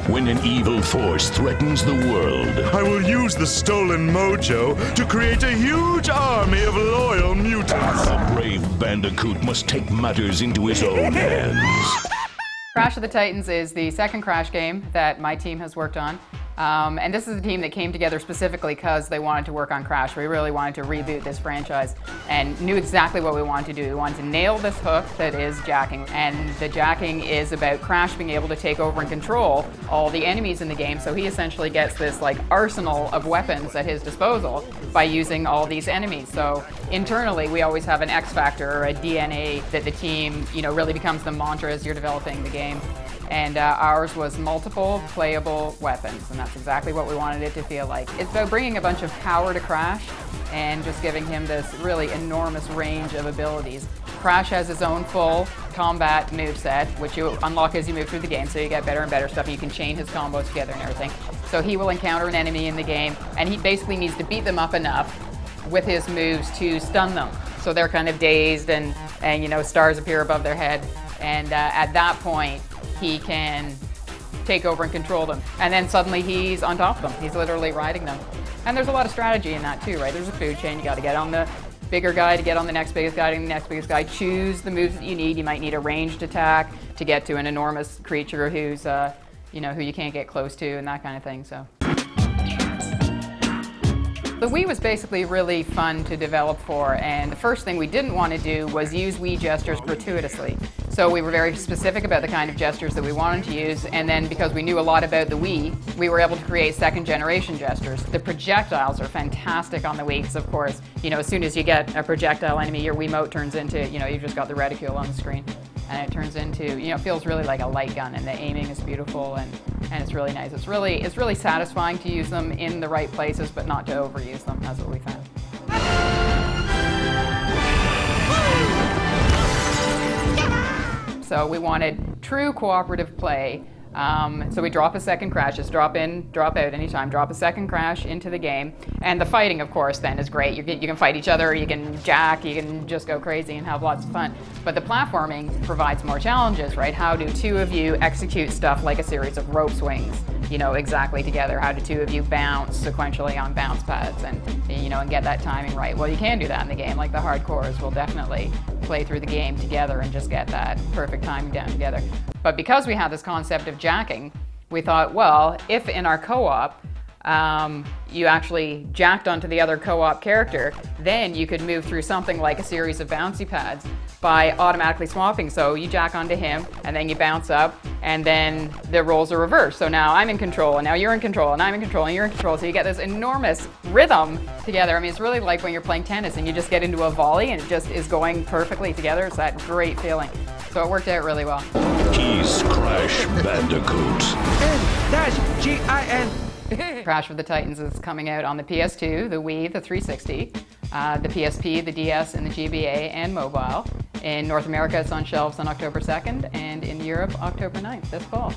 when an evil force threatens the world. I will use the stolen mojo to create a huge army of loyal mutants. A brave bandicoot must take matters into his own hands. Crash of the Titans is the second Crash game that my team has worked on. And this is a team that came together specifically because they wanted to work on Crash. We really wanted to reboot this franchise and knew exactly what we wanted to do. We wanted to nail this hook that is jacking. And the jacking is about Crash being able to take over and control all the enemies in the game. So he essentially gets this like arsenal of weapons at his disposal by using all these enemies. So internally, we always have an X factor or a DNA that the team, really becomes the mantra as you're developing the game. And ours was multiple playable weapons, and that's exactly what we wanted it to feel like. It's about bringing a bunch of power to Crash and just giving him this really enormous range of abilities. Crash has his own full combat moveset, which you unlock as you move through the game, so you get better and better stuff. You can chain his combos together and everything. So he will encounter an enemy in the game, and he basically needs to beat them up enough with his moves to stun them. So they're kind of dazed and stars appear above their head. And at that point, he can take over and control them. And then suddenly he's on top of them. He's literally riding them. And there's a lot of strategy in that too, right? There's a food chain. You got to get on the bigger guy to get on the next biggest guy, and the next biggest guy. Choose the moves that you need. You might need a ranged attack to get to an enormous creature who's, who you can't get close to and that kind of thing, so. The Wii was basically really fun to develop for, and the first thing we didn't want to do was use Wii gestures gratuitously. So we were very specific about the kind of gestures that we wanted to use, and then because we knew a lot about the Wii, we were able to create second generation gestures. The projectiles are fantastic on the Wii, because of course, as soon as you get a projectile enemy, your Wiimote turns into, you've just got the reticule on the screen. And it turns into, it feels really like a light gun, and the aiming is beautiful, and it's really nice. It's really satisfying to use them in the right places, but not to overuse them. That's what we found. So we wanted true cooperative play. So we drop a second Crash, just drop in, drop out anytime, drop a second Crash into the game. And the fighting, of course, then is great. You can fight each other, you can jack, you can just go crazy and have lots of fun. But the platforming provides more challenges, right? How do two of you execute stuff like a series of rope swings, exactly together? How do two of you bounce sequentially on bounce pads and get that timing right? Well, you can do that in the game. Like the hardcores will definitely play through the game together and just get that perfect timing down together. But because we had this concept of jacking, we thought, well, if in our co-op you actually jacked onto the other co-op character, then you could move through something like a series of bouncy pads by automatically swapping. So you jack onto him, and then you bounce up, and then the roles are reversed. So now I'm in control, and now you're in control, and I'm in control, and you're in control. So you get this enormous rhythm together. I mean, it's really like when you're playing tennis and you just get into a volley and it just is going perfectly together. It's that great feeling. So it worked out really well. He's Crash Bandicoot. N-G-I-N. Crash of the Titans is coming out on the PS2, the Wii, the 360, the PSP, the DS, and the GBA, and mobile. In North America, it's on shelves on October 2nd, and in Europe, October 9th, this fall.